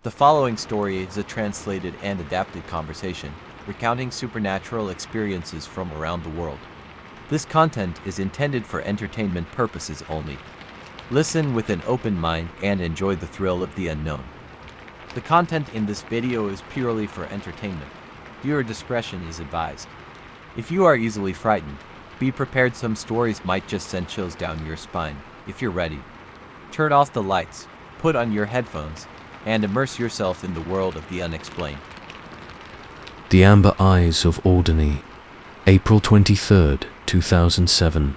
The following story is a translated and adapted conversation, recounting supernatural experiences from around the world. This content is intended for entertainment purposes only. Listen with an open mind and enjoy the thrill of the unknown. The content in this video is purely for entertainment. Viewer discretion is advised. If you are easily frightened, be prepared some stories might just send chills down your spine. If you're ready, turn off the lights, put on your headphones, and immerse yourself in the world of the unexplained. The Amber Eyes of Alderney, April 23rd, 2007,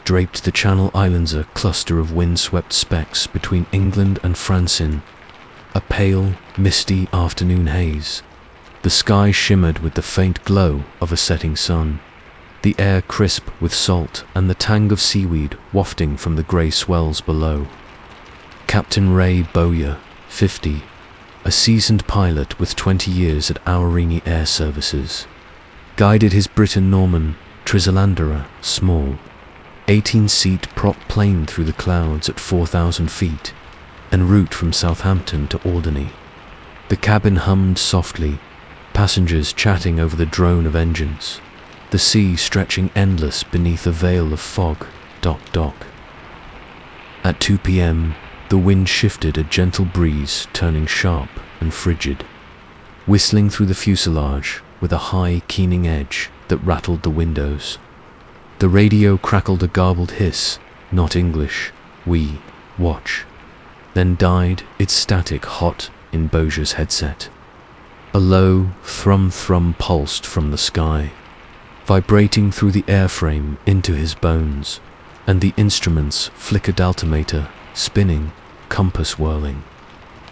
draped the Channel Islands a cluster of wind-swept specks between England and France in a pale, misty afternoon haze. The sky shimmered with the faint glow of a setting sun, the air crisp with salt and the tang of seaweed wafting from the grey swells below. Captain Ray Bowyer, 50, a seasoned pilot with 20 years at Aurigny Air Services, guided his Briton-Norman Trislander, small, 18-seat prop plane through the clouds at 4,000 feet, en route from Southampton to Alderney. The cabin hummed softly, passengers chatting over the drone of engines, the sea stretching endless beneath a veil of fog. At 2 p.m., the wind shifted, a gentle breeze turning sharp and frigid, whistling through the fuselage with a high, keening edge that rattled the windows. The radio crackled a garbled hiss, not English, "We watch," then died, its static hot in Bowyer's headset. A low thrum pulsed from the sky, vibrating through the airframe into his bones, and the instrument's flickered altimeter spinning, compass whirling.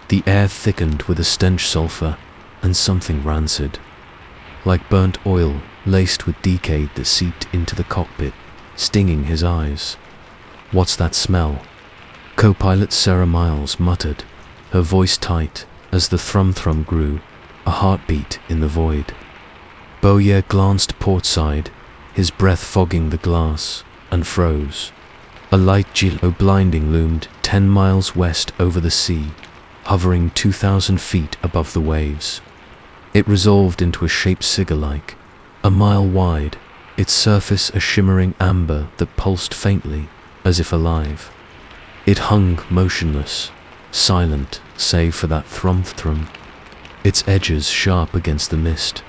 The air thickened with a stench sulfur and something rancid, like burnt oil laced with decay that seeped into the cockpit, stinging his eyes. "What's that smell?" Co-pilot Sarah Miles muttered, her voice tight as the thrum grew, a heartbeat in the void. Bowyer glanced portside, his breath fogging the glass, and froze. A light Gilo blinding loomed 10 miles west over the sea, hovering 2,000 feet above the waves. It resolved into a shape cigar-like, a mile wide, its surface a shimmering amber that pulsed faintly, as if alive. It hung motionless, silent save for that thrum, its edges sharp against the mist,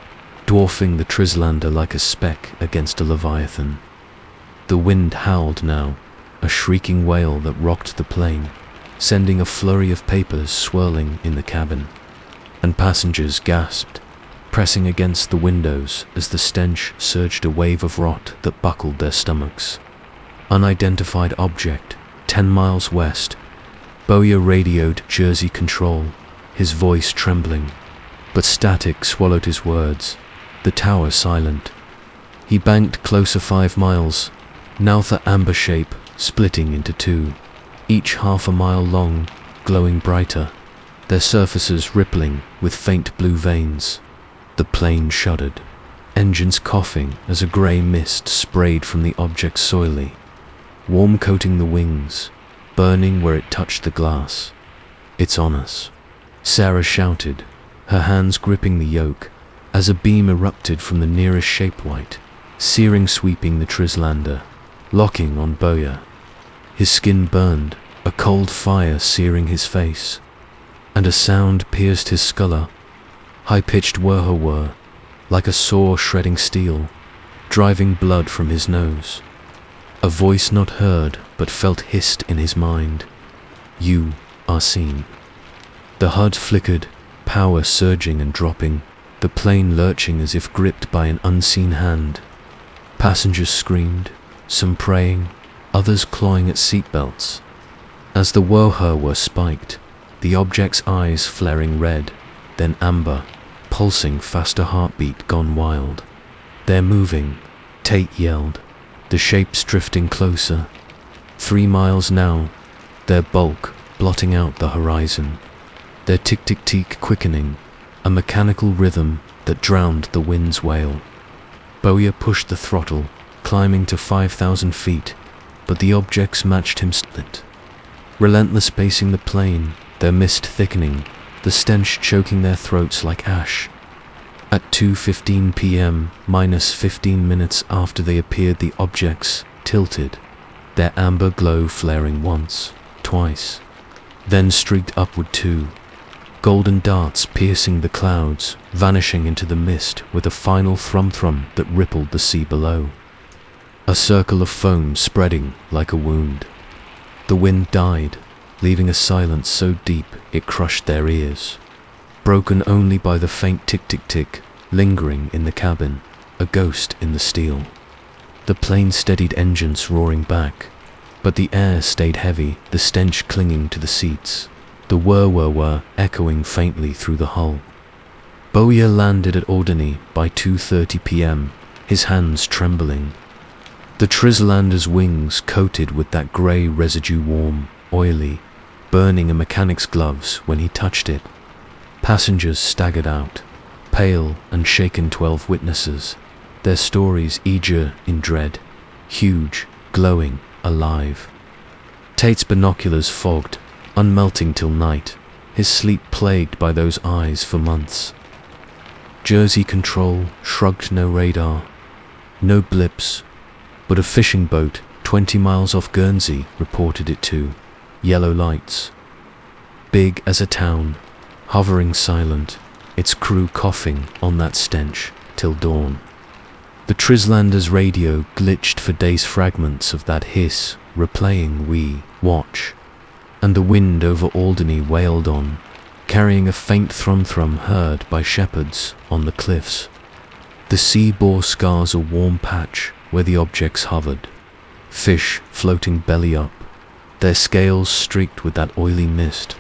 dwarfing the Trislander like a speck against a leviathan. The wind howled now, a shrieking wail that rocked the plane, sending a flurry of papers swirling in the cabin, and passengers gasped, pressing against the windows as the stench surged, a wave of rot that buckled their stomachs. Unidentified object, 10 miles west. Bowyer radioed Jersey control, his voice trembling, but static swallowed his words, the tower silent. He banked closer 5 miles, now the amber shape splitting into two, each half a mile long, glowing brighter, their surfaces rippling with faint blue veins. The plane shuddered, engines coughing as a grey mist sprayed from the object soilly, warm coating the wings, burning where it touched the glass. "It's on us," Sarah shouted, her hands gripping the yoke, as a beam erupted from the nearest shapewhite, searing sweeping the Trislander, locking on Bowyer. His skin burned, a cold fire searing his face, and a sound pierced his skull, high-pitched whir, like a saw shredding steel, driving blood from his nose. A voice not heard but felt hissed in his mind. "You are seen." The HUD flickered, power surging and dropping, the plane lurching as if gripped by an unseen hand. Passengers screamed, some praying, others clawing at seatbelts. As the whir spiked, the object's eyes flaring red, then amber, pulsing faster heartbeat gone wild. "They're moving," Tate yelled, the shapes drifting closer. 3 miles now, their bulk blotting out the horizon, their tick-tick-tick quickening, a mechanical rhythm that drowned the wind's wail. Bowyer pushed the throttle, climbing to 5,000 feet, but the objects matched him split. Relentless pacing the plane, their mist thickening, the stench choking their throats like ash. At 2:15 p.m., minus 15 minutes after they appeared, the objects tilted, their amber glow flaring once, twice, then streaked upward too, golden darts piercing the clouds, vanishing into the mist with a final thrum-thrum that rippled the sea below. A circle of foam spreading like a wound. The wind died, leaving a silence so deep it crushed their ears, broken only by the faint tick-tick-tick lingering in the cabin, a ghost in the steel. The plane steadied, engines roaring back, but the air stayed heavy, the stench clinging to the seats, the whir-whir-whir echoing faintly through the hull. Bowyer landed at Alderney by 2:30 p.m., his hands trembling. The Trislander's wings coated with that grey residue, warm, oily, burning a mechanic's gloves when he touched it. Passengers staggered out, pale and shaken, 12 witnesses, their stories eager in dread, huge, glowing, alive. Tate's binoculars fogged, unmelting till night, his sleep plagued by those eyes for months. Jersey Control shrugged. No radar, no blips, but a fishing boat 20 miles off Guernsey reported it too. Yellow lights, big as a town, hovering silent, its crew coughing on that stench till dawn. The Trislander's radio glitched for days, fragments of that hiss replaying we watch, and the wind over Alderney wailed on, carrying a faint thrum-thrum heard by shepherds on the cliffs. The sea bore scars, a warm patch where the objects hovered, fish floating belly up, their scales streaked with that oily mist.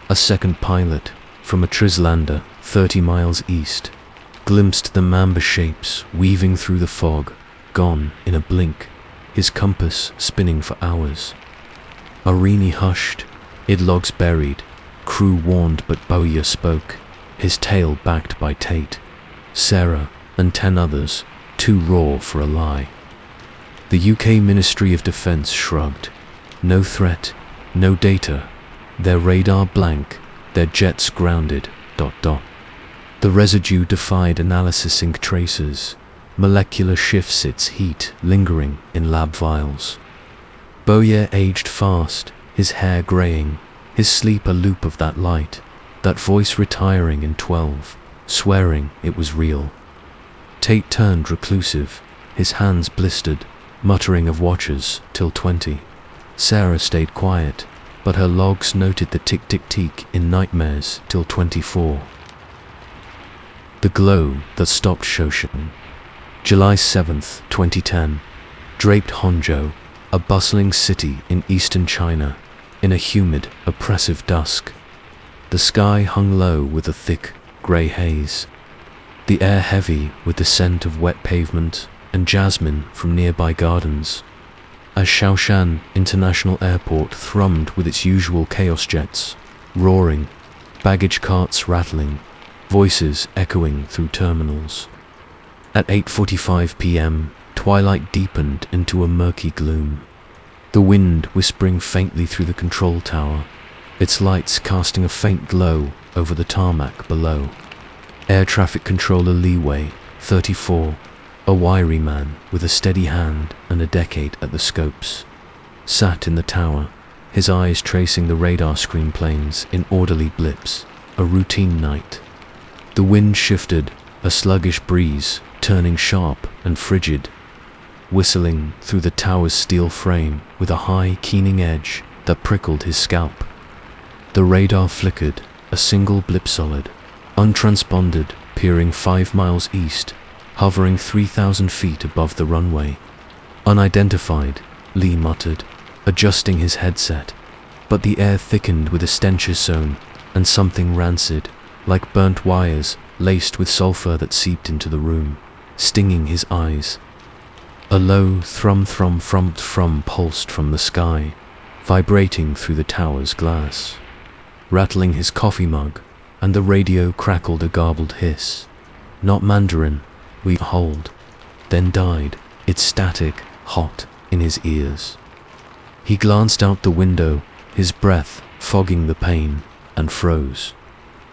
A second pilot from a Trislander 30 miles east glimpsed the mamba shapes weaving through the fog, gone in a blink, his compass spinning for hours. Arini hushed, idlogs buried, crew warned, but Bowyer spoke, his tale backed by Tate, Sarah and 10 others, too raw for a lie. The UK Ministry of Defence shrugged. No threat, no data, their radar blank, their jets grounded, ... The residue defied analysis, ink traces, molecular shifts, its heat lingering in lab vials. Bowyer aged fast, his hair greying, his sleep a loop of that light, that voice retiring in 12, swearing it was real. Tate turned reclusive, his hands blistered, muttering of watchers till 20. Sarah stayed quiet, but her logs noted the tick-tick-tick in nightmares till 24. The glow that stopped Shoshan. July 7th, 2010. Draped Hangzhou, a bustling city in eastern China, in a humid, oppressive dusk. The sky hung low with a thick, grey haze. The air heavy with the scent of wet pavement and jasmine from nearby gardens. As Shaoshan International Airport thrummed with its usual chaos jets, roaring, baggage carts rattling, voices echoing through terminals. At 8:45 p.m., twilight deepened into a murky gloom, the wind whispering faintly through the control tower, its lights casting a faint glow over the tarmac below. Air traffic controller Leeway, 34, a wiry man with a steady hand and a decade at the scopes, sat in the tower, his eyes tracing the radar screen planes in orderly blips, a routine night. The wind shifted, a sluggish breeze, turning sharp and frigid, whistling through the tower's steel frame with a high, keening edge that prickled his scalp. The radar flickered, a single blip solid, untransponded, peering 5 miles east, hovering 3,000 feet above the runway. Unidentified, Lee muttered, adjusting his headset, but the air thickened with a stenchous zone and something rancid, like burnt wires laced with sulfur that seeped into the room, stinging his eyes. A low thrum-thrum-thrum pulsed from the sky, vibrating through the tower's glass, rattling his coffee mug, and the radio crackled a garbled hiss. Not Mandarin, we hold, then died, its static, hot, in his ears. He glanced out the window, his breath fogging the pane, and froze.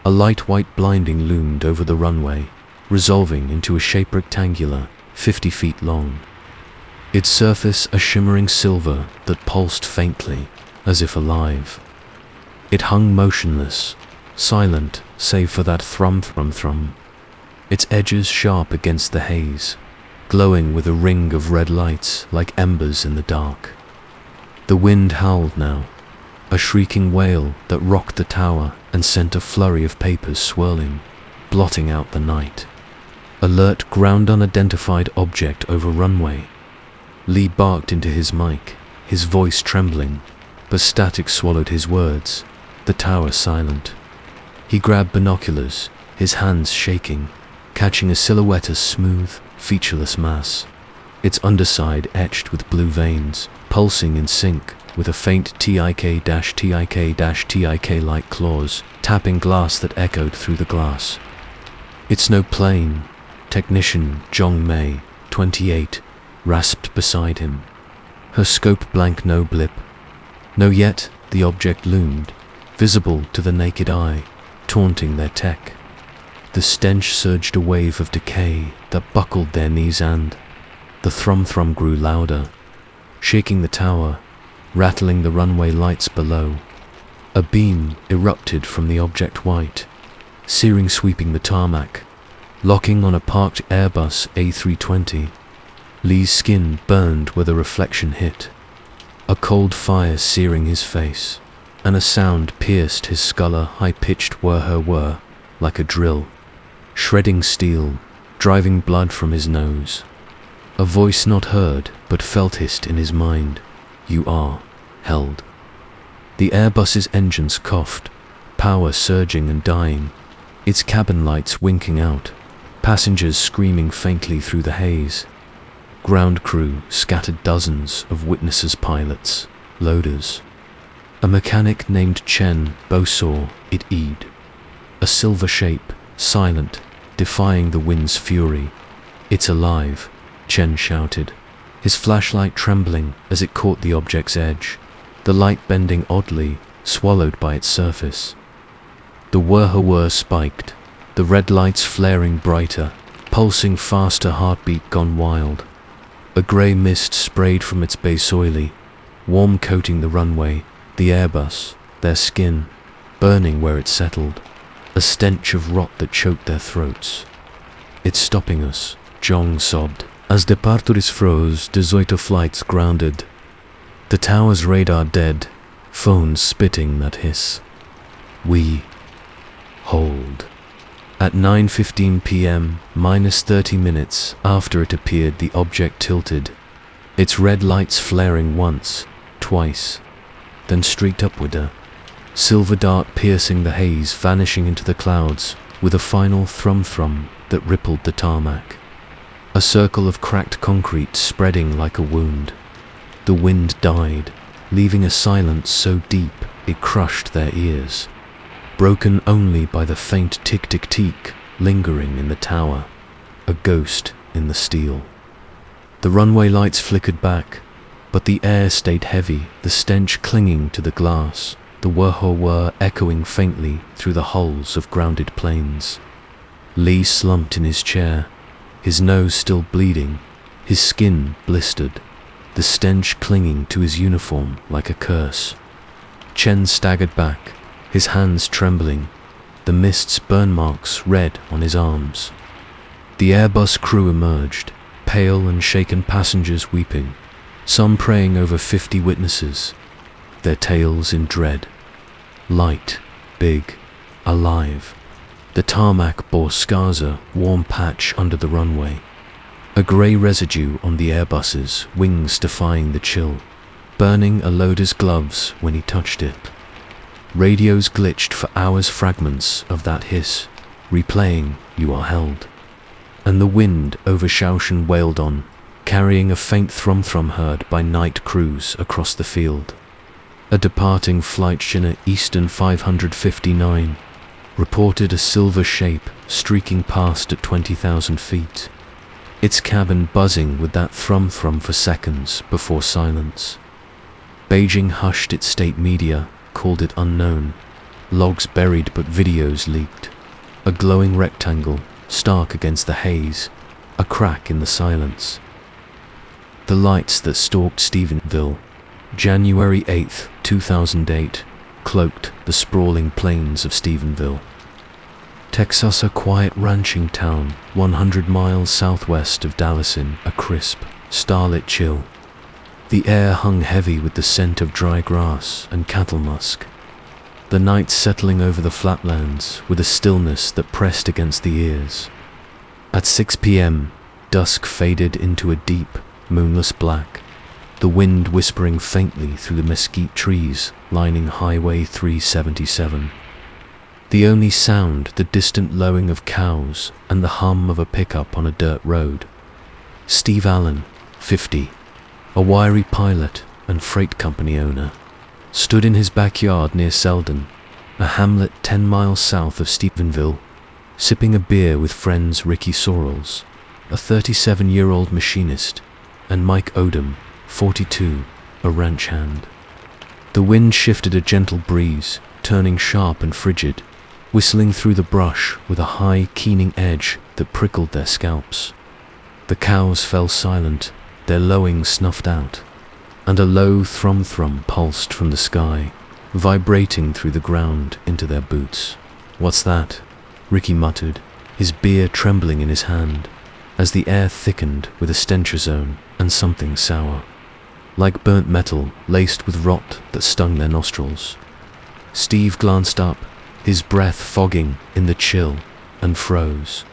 A light white blinding loomed over the runway, resolving into a shape rectangular, 50 feet long. Its surface a shimmering silver that pulsed faintly, as if alive. It hung motionless, silent save for that thrum. Its edges sharp against the haze, glowing with a ring of red lights like embers in the dark. The wind howled now, a shrieking wail that rocked the tower and sent a flurry of papers swirling, blotting out the night. Alert ground unidentified object over runway. Lee barked into his mic, his voice trembling, but static swallowed his words, the tower silent. He grabbed binoculars, his hands shaking, catching a silhouette as smooth, featureless mass, its underside etched with blue veins, pulsing in sync with a faint TIK-TIK-TIK-like claws, tapping glass that echoed through the glass. "It's no plane," Technician Jong Mei, 28, rasped beside him. Her scope blank, no blip. No, yet the object loomed, visible to the naked eye, taunting their tech. The stench surged a wave of decay that buckled their knees, and the thrum grew louder, shaking the tower, rattling the runway lights below. A beam erupted from the object white, searing, sweeping the tarmac, locking on a parked Airbus A320. Lee's skin burned where the reflection hit, a cold fire searing his face, and a sound pierced his skull, high-pitched whir like a drill, shredding steel, driving blood from his nose. A voice not heard but felt hissed in his mind, "You are held." The Airbus's engines coughed, power surging and dying, its cabin lights winking out, passengers screaming faintly through the haze. Ground crew scattered, dozens of witnesses, pilots, loaders. A mechanic named Chen Bo saw it eat. A silver shape, silent, defying the wind's fury. "It's alive," Chen shouted, his flashlight trembling as it caught the object's edge, the light bending oddly, swallowed by its surface. The whir spiked, the red lights flaring brighter, pulsing faster, heartbeat gone wild. A grey mist sprayed from its base, oily, warm, coating the runway, the Airbus, their skin, burning where it settled, a stench of rot that choked their throats. "It's stopping us," Jong sobbed, as departures froze, 18 flights grounded. The tower's radar dead, phones spitting that hiss. "We hold." At 9:15 p.m., minus 30 minutes after it appeared, the object tilted, its red lights flaring once, twice, then streaked upward, a silver dart piercing the haze, vanishing into the clouds with a final thrum that rippled the tarmac. A circle of cracked concrete spreading like a wound. The wind died, leaving a silence so deep it crushed their ears, broken only by the faint tick-tick-tick lingering in the tower, a ghost in the steel. The runway lights flickered back, but the air stayed heavy, the stench clinging to the glass, the whir echoing faintly through the hulls of grounded planes. Lee slumped in his chair, his nose still bleeding, his skin blistered, the stench clinging to his uniform like a curse. Chen staggered back, his hands trembling, the mist's burn marks red on his arms. The Airbus crew emerged, pale and shaken, passengers weeping, some praying over 50 witnesses, their tales in dread. Light, big, alive. The tarmac bore scars, a warm patch under the runway, a grey residue on the Airbus's wings defying the chill, burning a loader's gloves when he touched it. Radios glitched for hours, fragments of that hiss, replaying "You are held." And the wind over Shaoshan wailed on, carrying a faint thrum heard by night crews across the field. A departing flight, China Eastern 559, reported a silver shape streaking past at 20,000 feet, its cabin buzzing with that thrum for seconds before silence. Beijing hushed its state media, called it unknown, logs buried but videos leaked. A glowing rectangle, stark against the haze, a crack in the silence. The lights that stalked Stephenville, January 8th, 2008, cloaked the sprawling plains of Stephenville. Texas, a quiet ranching town 100 miles southwest of Dallas, in a crisp, starlit chill. The air hung heavy with the scent of dry grass and cattle musk. The night settling over the flatlands with a stillness that pressed against the ears. At 6 p.m., dusk faded into a deep, moonless black, the wind whispering faintly through the mesquite trees lining Highway 377. The only sound, the distant lowing of cows and the hum of a pickup on a dirt road. Steve Allen, 50, a wiry pilot and freight company owner, stood in his backyard near Selden, a hamlet 10 miles south of Stephenville, sipping a beer with friends Ricky Sorrells, a 37-year-old machinist, and Mike Odom, 42, a ranch hand. The wind shifted a gentle breeze, turning sharp and frigid, whistling through the brush with a high, keening edge that prickled their scalps. The cows fell silent, their lowing snuffed out, and a low thrum-thrum pulsed from the sky, vibrating through the ground into their boots. "What's that?" Ricky muttered, his beer trembling in his hand, as the air thickened with a stenchrazone and something sour, like burnt metal laced with rot that stung their nostrils. Steve glanced up, his breath fogging in the chill, and froze.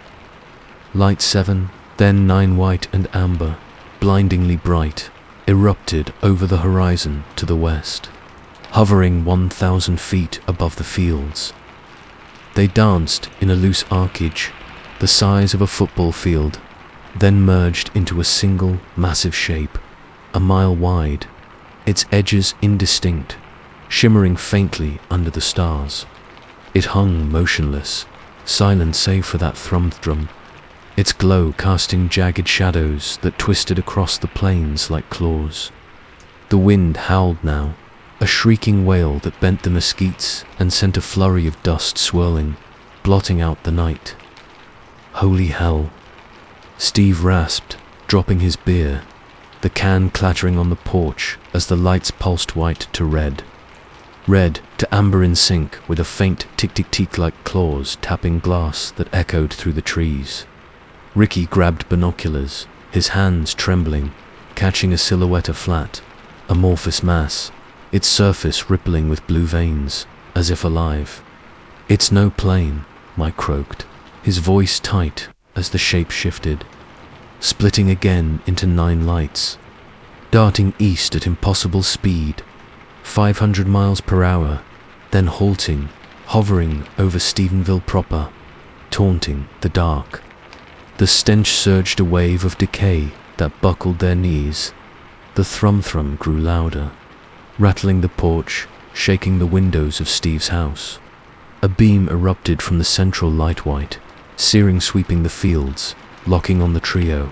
Light 7, then 9, white and amber, blindingly bright, erupted over the horizon to the west, hovering 1,000 feet above the fields. They danced in a loose arcage, the size of a football field, then merged into a single, massive shape, a mile wide, its edges indistinct, shimmering faintly under the stars. It hung motionless, silent save for that thrum-thrum, its glow casting jagged shadows that twisted across the plains like claws. The wind howled now, a shrieking wail that bent the mesquites and sent a flurry of dust swirling, blotting out the night. Holy hell! Steve rasped, dropping his beer, the can clattering on the porch as the lights pulsed white to red. Red to amber in sync with a faint tick-tick-tick like claws tapping glass that echoed through the trees. Ricky grabbed binoculars, his hands trembling, catching a silhouette aflat, amorphous mass, its surface rippling with blue veins, as if alive. "It's no plane," Mike croaked, his voice tight as the shape shifted, splitting again into 9 lights, darting east at impossible speed, 500 miles per hour, then halting, hovering over Stephenville proper, taunting the dark. The stench surged a wave of decay that buckled their knees. The thrum-thrum grew louder, rattling the porch, shaking the windows of Steve's house. A beam erupted from the central light white, searing sweeping the fields, locking on the trio.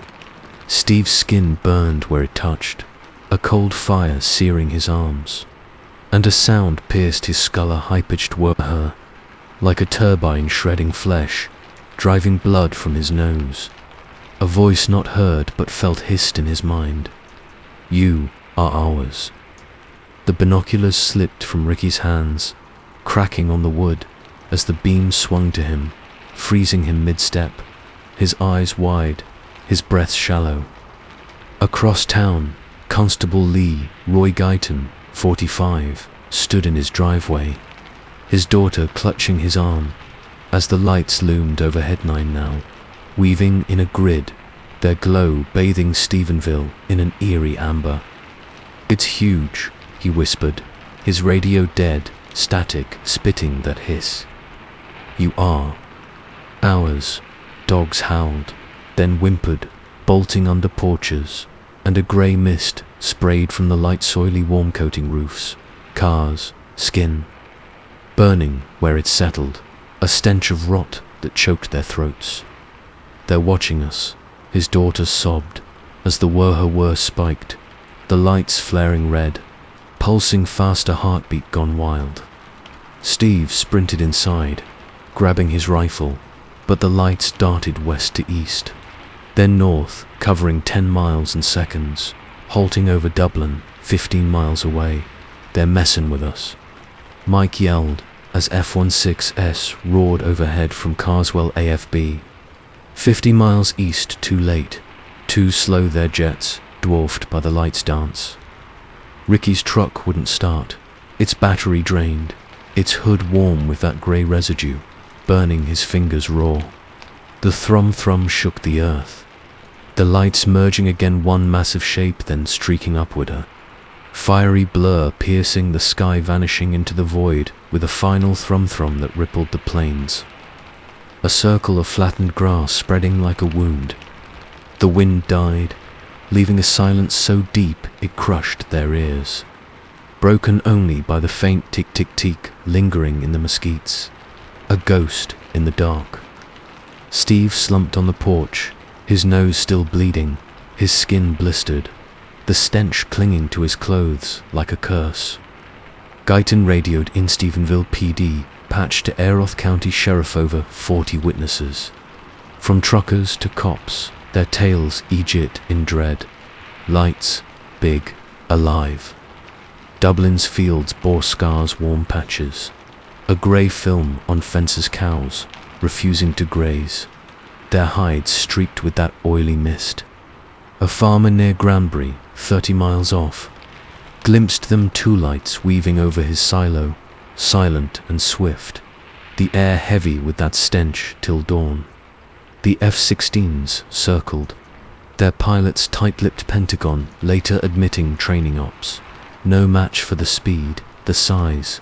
Steve's skin burned where it touched, a cold fire searing his arms, and a sound pierced his skull, a high-pitched whir, like a turbine shredding flesh, driving blood from his nose. A voice not heard but felt hissed in his mind. "You are ours." The binoculars slipped from Ricky's hands, cracking on the wood as the beam swung to him, freezing him mid-step, his eyes wide, his breath shallow. Across town, Constable Lee Roy Guyton, 45, stood in his driveway, his daughter clutching his arm, as the lights loomed overhead 9 now, weaving in a grid, their glow bathing Stephenville in an eerie amber. "It's huge," he whispered, his radio dead, static, spitting that hiss. "You are ours." Dogs howled, then whimpered, bolting under porches, and a grey mist sprayed from the light soily warm coating roofs, cars, skin, burning where it settled, a stench of rot that choked their throats. "They're watching us," his daughter sobbed, as the whir spiked, the lights flaring red, pulsing fast, a heartbeat gone wild. Steve sprinted inside, grabbing his rifle, but the lights darted west to east, then north, covering 10 miles in seconds, halting over Dublin, 15 miles away. "They're messin' with us," Mike yelled as F-16S roared overhead from Carswell AFB. 50 miles east, too late, too slow their jets, dwarfed by the lights dance. Ricky's truck wouldn't start, its battery drained, its hood warm with that grey residue, burning his fingers raw. The thrum shook the earth, the lights merging again, one massive shape then streaking upward her. Fiery blur piercing the sky, vanishing into the void with a final thrum that rippled the plains. A circle of flattened grass spreading like a wound. The wind died, leaving a silence so deep it crushed their ears, broken only by the faint tick-tick-tick lingering in the mesquites. A ghost in the dark. Steve slumped on the porch, his nose still bleeding, his skin blistered, the stench clinging to his clothes like a curse. Guyton radioed in Stephenville PD, patched to Aroth County Sheriff, over 40 witnesses. From truckers to cops, their tales ejit in dread. Lights, big, alive. Dublin's fields bore scars, warm patches. A grey film on fences' cows, refusing to graze, their hides streaked with that oily mist. A farmer near Granbury, 30 miles off, glimpsed them, two lights weaving over his silo, silent and swift, the air heavy with that stench till dawn. The F-16s circled, their pilots tight-lipped Pentagon later admitting training ops, no match for the speed, the size.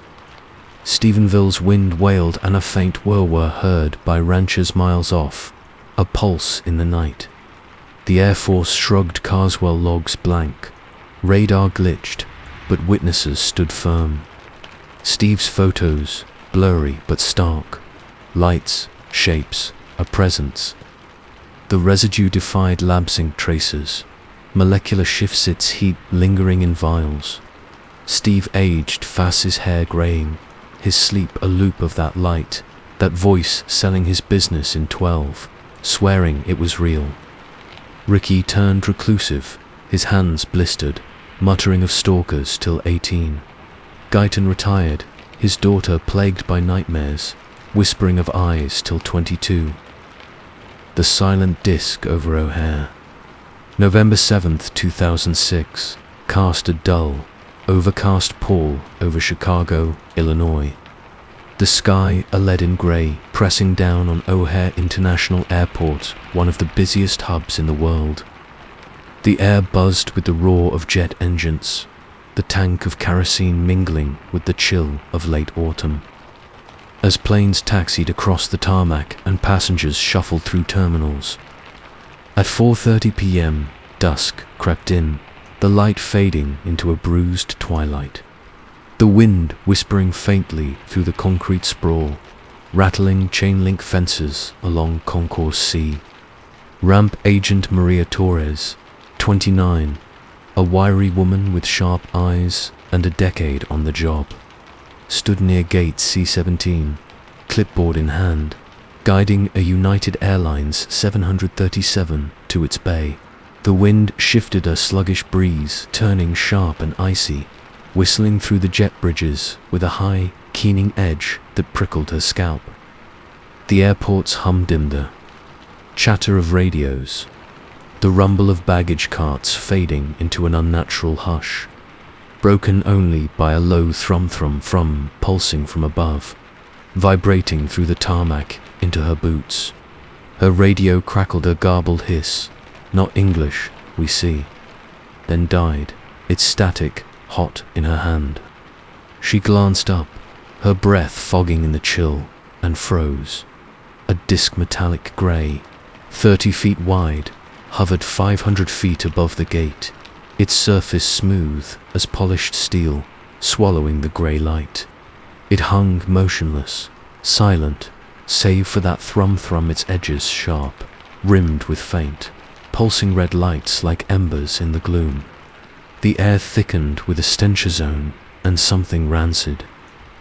Stephenville's wind wailed and a faint whir heard by ranchers miles off, a pulse in the night. The Air Force shrugged Carswell logs blank. Radar glitched, but witnesses stood firm. Steve's photos, blurry but stark. Lights, shapes, a presence. The residue defied lab sync tracers. Molecular shifts, its heat lingering in vials. Steve aged fast, his hair graying, his sleep a loop of that light, that voice selling his business in 12, swearing it was real. Ricky turned reclusive, his hands blistered, muttering of stalkers till 18. Guyton retired, his daughter plagued by nightmares, whispering of eyes till 22. The silent disc over O'Hare. November 7th, 2006, cast a dull, overcast pall over Chicago, Illinois. The sky a leaden grey, pressing down on O'Hare International Airport, one of the busiest hubs in the world. The air buzzed with the roar of jet engines, the tank of kerosene mingling with the chill of late autumn. As planes taxied across the tarmac and passengers shuffled through terminals. At 4:30 p.m., dusk crept in, the light fading into a bruised twilight. The wind whispering faintly through the concrete sprawl, rattling chain-link fences along Concourse C. Ramp agent Maria Torres, 29, a wiry woman with sharp eyes and a decade on the job, stood near gate C-17, clipboard in hand, guiding a United Airlines 737 to its bay. The wind shifted, a sluggish breeze, turning sharp and icy, whistling through the jet bridges with a high, keening edge that prickled her scalp. The airport's hum dimmed, chatter of radios, the rumble of baggage carts fading into an unnatural hush, broken only by a low thrum from pulsing from above, vibrating through the tarmac into her boots. Her radio crackled a garbled hiss, not English, we see, then died, its static hot in her hand. She glanced up, her breath fogging in the chill, and froze. A disc metallic grey, 30 feet wide, hovered 500 feet above the gate, its surface smooth as polished steel, swallowing the grey light. It hung motionless, silent, save for that thrum, its edges sharp, rimmed with faint, pulsing red lights like embers in the gloom. The air thickened with a stench ozone and something rancid.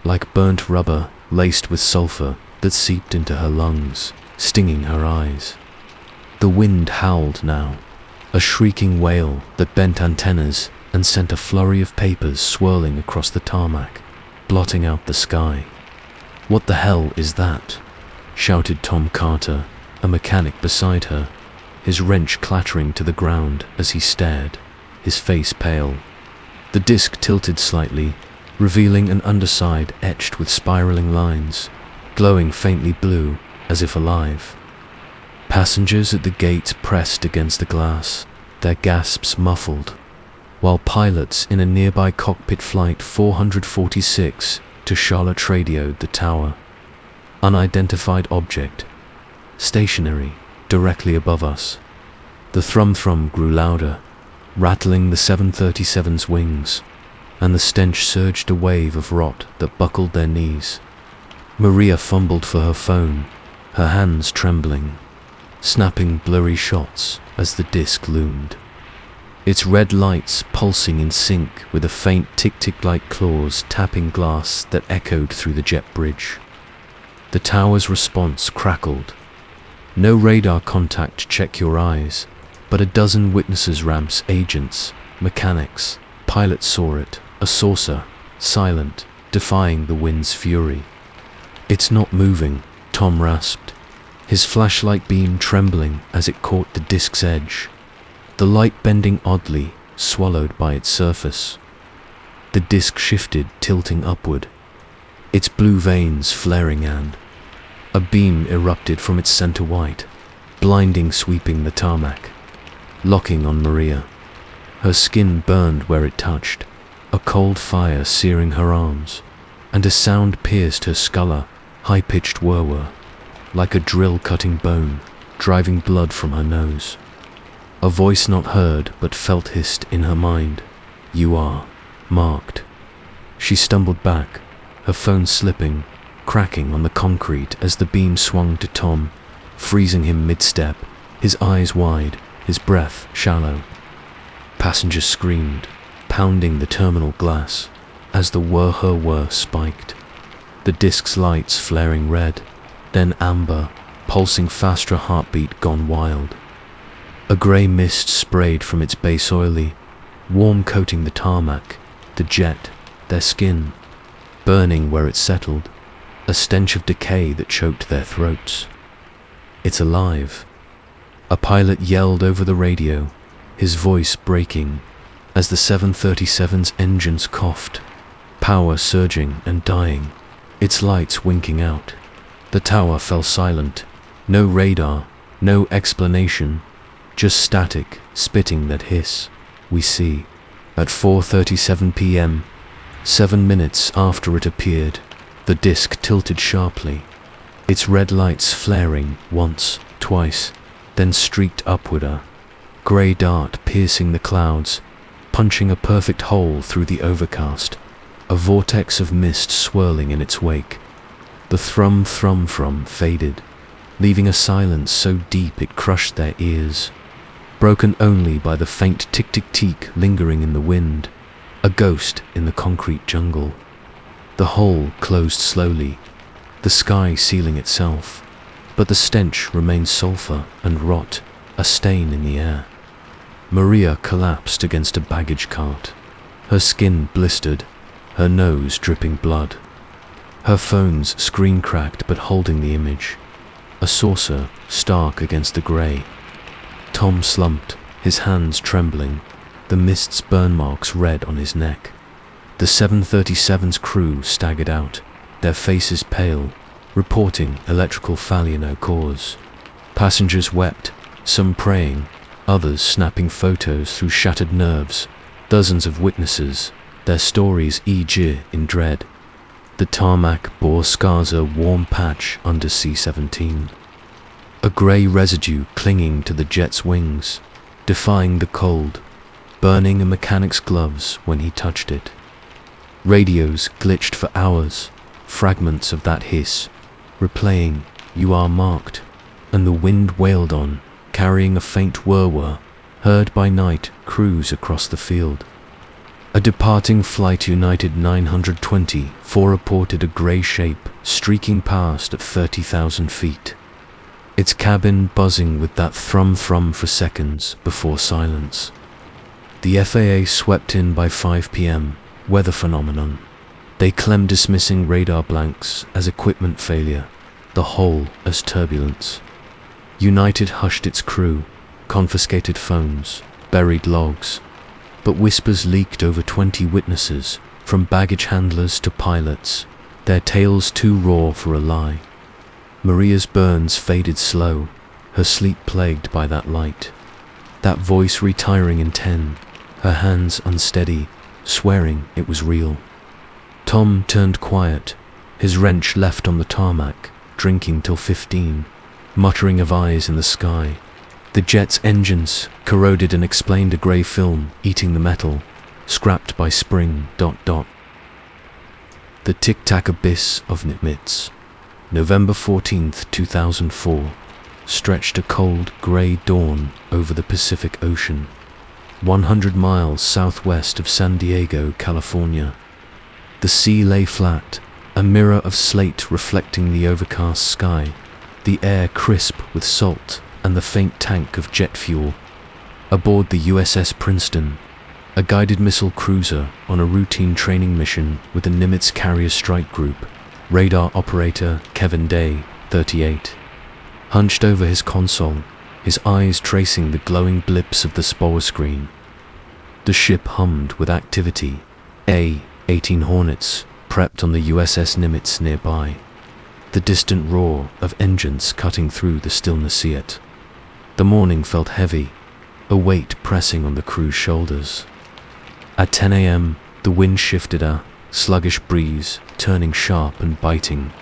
like burnt rubber laced with sulfur that seeped into her lungs, stinging her eyes. The wind howled now, a shrieking wail that bent antennas and sent a flurry of papers swirling across the tarmac, blotting out the sky. "What the hell is that?" shouted Tom Carter, a mechanic beside her, his wrench clattering to the ground as he stared, his face pale. The disc tilted slightly, revealing an underside etched with spiraling lines, glowing faintly blue as if alive. Passengers at the gate pressed against the glass, their gasps muffled, while pilots in a nearby cockpit flight 446 to Charlotte radioed the tower. Unidentified object, stationary, directly above us. The thrum-thrum grew louder, rattling the 737's wings, and the stench surged a wave of rot that buckled their knees. Maria fumbled for her phone, her hands trembling, snapping blurry shots as the disc loomed. Its red lights pulsing in sync with a faint tick-tick like claws tapping glass that echoed through the jet bridge. The tower's response crackled. No radar contact, check your eyes, but a dozen witnesses, ramps, agents, mechanics. Pilots saw it, a saucer, silent, defying the wind's fury. "It's not moving," Tom rasped, his flashlight beam trembling as it caught the disc's edge, the light bending oddly, swallowed by its surface. The disc shifted, tilting upward, its blue veins flaring, and a beam erupted from its center white, blinding, sweeping the tarmac, locking on Maria. Her skin burned where it touched, a cold fire searing her arms, and a sound pierced her skull, high-pitched whir-whir, like a drill cutting bone, driving blood from her nose. A voice not heard but felt hissed in her mind, "You are marked." She stumbled back, her phone slipping, cracking on the concrete as the beam swung to Tom, freezing him mid-step, his eyes wide, his breath shallow. Passengers screamed, pounding the terminal glass as the whir-her-whir spiked, the disc's lights flaring red, then amber, pulsing faster, heartbeat gone wild. A grey mist sprayed from its base, oily, warm, coating the tarmac, the jet, their skin, burning where it settled, a stench of decay that choked their throats. "It's alive," a pilot yelled over the radio, his voice breaking as the 737's engines coughed, power surging and dying, its lights winking out. The tower fell silent, no radar, no explanation, just static, spitting that hiss. "We see." At 4:37 p.m., 7 minutes after it appeared, the disc tilted sharply, its red lights flaring once, twice, then streaked upward, a grey dart piercing the clouds, punching a perfect hole through the overcast, a vortex of mist swirling in its wake. The thrum-thrum faded, leaving a silence so deep it crushed their ears, broken only by the faint tick-tick-tick lingering in the wind, a ghost in the concrete jungle. The hole closed slowly, the sky sealing itself, but the stench remained sulfur and rot, a stain in the air. Maria collapsed against a baggage cart, her skin blistered, her nose dripping blood. Her phone's screen cracked but holding the image, a saucer stark against the grey. Tom slumped, his hands trembling, the mist's burn marks red on his neck. The 737's crew staggered out, their faces pale, reporting electrical failure, no cause. Passengers wept, some praying, others snapping photos through shattered nerves, dozens of witnesses, their stories eager in dread. The tarmac bore scars, a warm patch under C-17, a grey residue clinging to the jet's wings, defying the cold, burning a mechanic's gloves when he touched it. Radios glitched for hours, fragments of that hiss, replaying, "You are marked," and the wind wailed on, carrying a faint whir-whir, heard by night crews across the field. A departing Flight United 924 reported a grey shape streaking past at 30,000 feet. Its cabin buzzing with that thrum-thrum for seconds before silence. The FAA swept in by 5 p.m., weather phenomenon. They claimed dismissing radar blanks as equipment failure, the whole as turbulence. United hushed its crew, confiscated phones, buried logs, but whispers leaked over 20 witnesses, from baggage handlers to pilots, their tales too raw for a lie. Maria's burns faded slow, her sleep plagued by that light. That voice retiring in 10, her hands unsteady, swearing it was real. Tom turned quiet, his wrench left on the tarmac, drinking till 15, muttering of eyes in the sky. The jet's engines, corroded and explained a grey film, eating the metal, scrapped by spring, ... The tic-tac abyss of Nimitz. November 14th, 2004, stretched a cold, grey dawn over the Pacific Ocean, 100 miles southwest of San Diego, California. The sea lay flat, a mirror of slate reflecting the overcast sky, the air crisp with salt, and the faint tank of jet fuel. Aboard the USS Princeton, a guided missile cruiser on a routine training mission with the Nimitz Carrier Strike Group, radar operator Kevin Day, 38. Hunched over his console, his eyes tracing the glowing blips of the spore screen. The ship hummed with activity, A-18 Hornets prepped on the USS Nimitz nearby, the distant roar of engines cutting through the stillness yet. The morning felt heavy, a weight pressing on the crew's shoulders. At 10 a.m., the wind shifted, a sluggish breeze turning sharp and biting,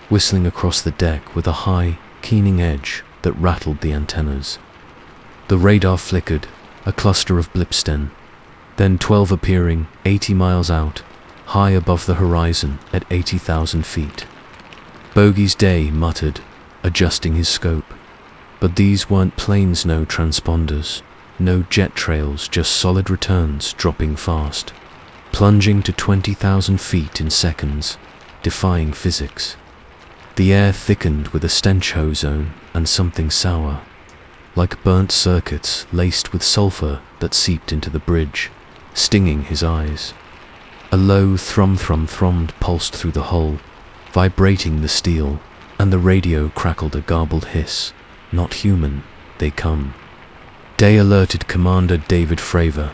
whistling across the deck with a high, keening edge that rattled the antennas. The radar flickered, a cluster of blipsten, then 12 appearing 80 miles out, high above the horizon at 80,000 feet. Bogey's Day muttered, adjusting his scope. But these weren't planes, no transponders, no jet trails, just solid returns dropping fast, plunging to 20,000 feet in seconds, defying physics. The air thickened with a stench ozone and something sour, like burnt circuits laced with sulfur that seeped into the bridge, stinging his eyes. A low thrum-thrum-thrummed pulsed through the hull, vibrating the steel, and the radio crackled a garbled hiss. Not human, they come. Day alerted Commander David Fravor,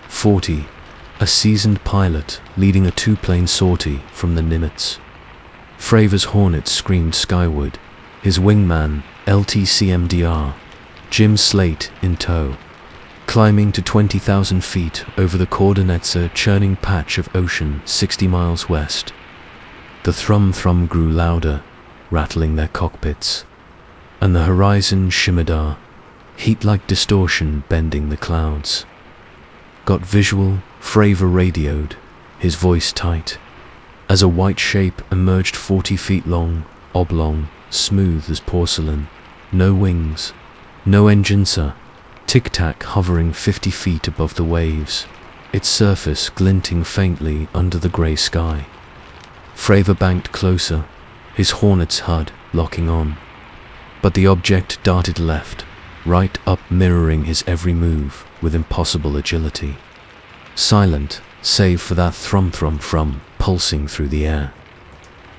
40, a seasoned pilot leading a two-plane sortie from the Nimitz. Fravor's Hornet screamed skyward, his wingman, LTCMDR, Jim Slate, in tow, climbing to 20,000 feet over the Kordonetzer churning patch of ocean 60 miles west. The thrum-thrum grew louder, rattling their cockpits, and the horizon shimmered, heat-like distortion bending the clouds. Got visual, Fravor radioed, his voice tight, as a white shape emerged 40 feet long, oblong, smooth as porcelain, no wings, no engine, tic-tac hovering 50 feet above the waves, its surface glinting faintly under the grey sky. Fravor banked closer, his Hornet's HUD locking on. But the object darted left, right up, mirroring his every move with impossible agility. Silent, save for that thrum-thrum-thrum pulsing through the air.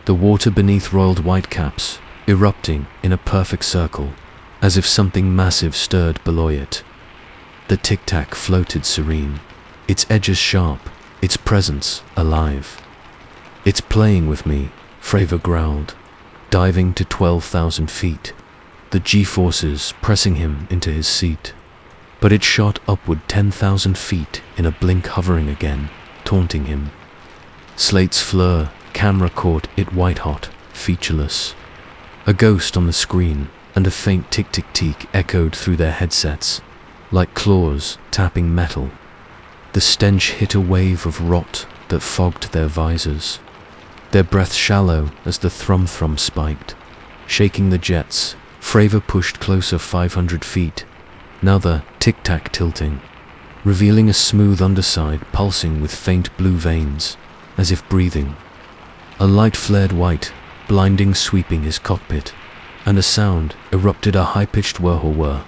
The water beneath roiled whitecaps, erupting in a perfect circle, as if something massive stirred below it. The tic-tac floated serene, its edges sharp, its presence alive. "It's playing with me," Fravor growled, diving to 12,000 feet, the G-forces pressing him into his seat. But it shot upward 10,000 feet in a blink, hovering again, taunting him. Slate's Fleur camera caught it white-hot, featureless. A ghost on the screen, and a faint tick-tick-tick echoed through their headsets, like claws tapping metal. The stench hit a wave of rot that fogged their visors, their breath shallow as the thrum-thrum spiked. Shaking the jets, Fravor pushed closer 500 feet, now the tic-tac tilting. revealing a smooth underside pulsing with faint blue veins, as if breathing. A light flared white, blinding, sweeping his cockpit, and a sound erupted, a high-pitched whir-whir,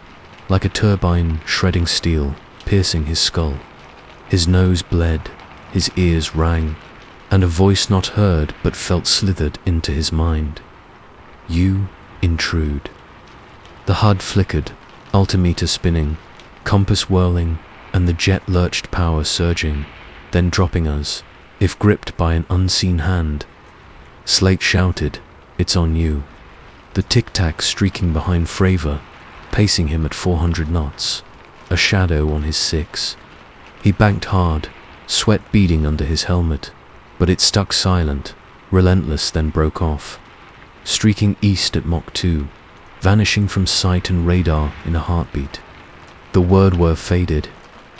like a turbine shredding steel, piercing his skull. His nose bled, his ears rang, and a voice not heard but felt slithered into his mind. "You intrude." The HUD flickered, altimeter spinning, compass whirling, and the jet lurched, power surging, then dropping us, if gripped by an unseen hand. Slate shouted, "It's on you." The tic-tac streaking behind Fravor, pacing him at 400 knots, a shadow on his 6. He banked hard, sweat beading under his helmet, but it stuck silent, relentless, then broke off, streaking east at Mach 2, vanishing from sight and radar in a heartbeat. The word faded,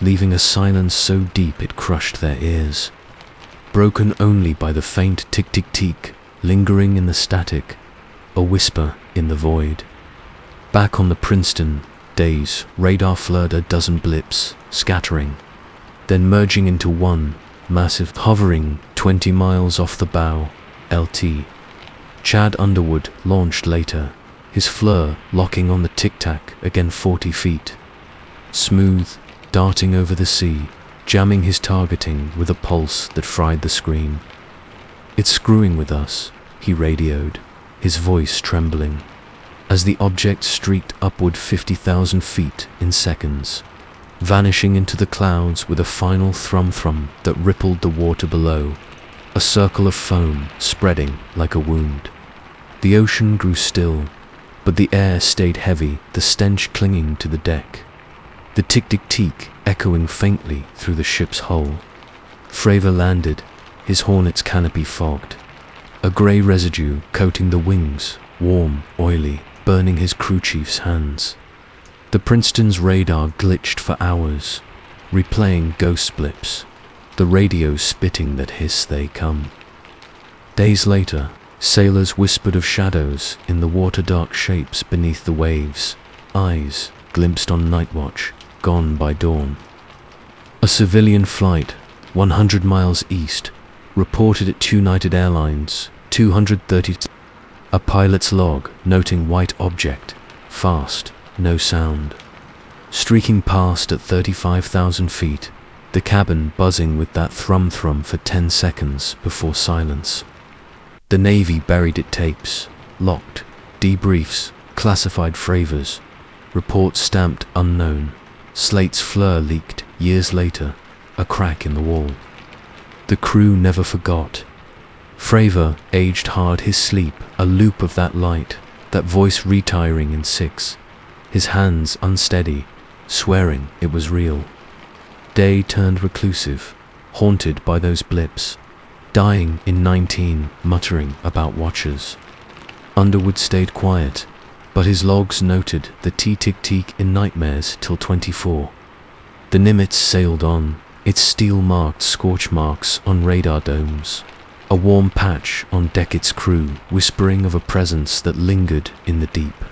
leaving a silence so deep it crushed their ears, broken only by the faint tick-tick-tick lingering in the static, a whisper in the void. Back on the Princeton, days, radar flirted a dozen blips, scattering, then merging into one, massive, hovering 20 miles off the bow, LT. Chad Underwood launched later, his fleur locking on the tic-tac again 40 feet. Smooth, darting over the sea, jamming his targeting with a pulse that fried the screen. "It's screwing with us," he radioed, his voice trembling, as the object streaked upward 50,000 feet in seconds, vanishing into the clouds with a final thrum-thrum that rippled the water below, a circle of foam spreading like a wound. The ocean grew still, but the air stayed heavy, the stench clinging to the deck, the tick-tick-tick echoing faintly through the ship's hull. Fravor landed, his Hornet's canopy fogged, a grey residue coating the wings, warm, oily, burning his crew chief's hands. The Princeton's radar glitched for hours, replaying ghost blips, the radio spitting that hiss they come. Days later, sailors whispered of shadows in the water-dark shapes beneath the waves, eyes glimpsed on night watch, gone by dawn. A civilian flight, 100 miles east, reported at United Airlines, 230. A pilot's log noting white object, fast, no sound. Streaking past at 35,000 feet, the cabin buzzing with that thrum-thrum for 10 seconds before silence. The Navy buried it tapes, locked, debriefs, classified Fravors, reports stamped unknown. Slate's fleur leaked, years later, a crack in the wall. The crew never forgot. Fravor aged hard, his sleep, a loop of that light, that voice retiring in 6, his hands unsteady, swearing it was real. Day turned reclusive, haunted by those blips, dying in 19, muttering about watchers. Underwood stayed quiet, but his logs noted the tick-tick-tick in nightmares till 24. The Nimitz sailed on, its steel-marked scorch marks on radar domes, a warm patch on deck, its crew whispering of a presence that lingered in the deep.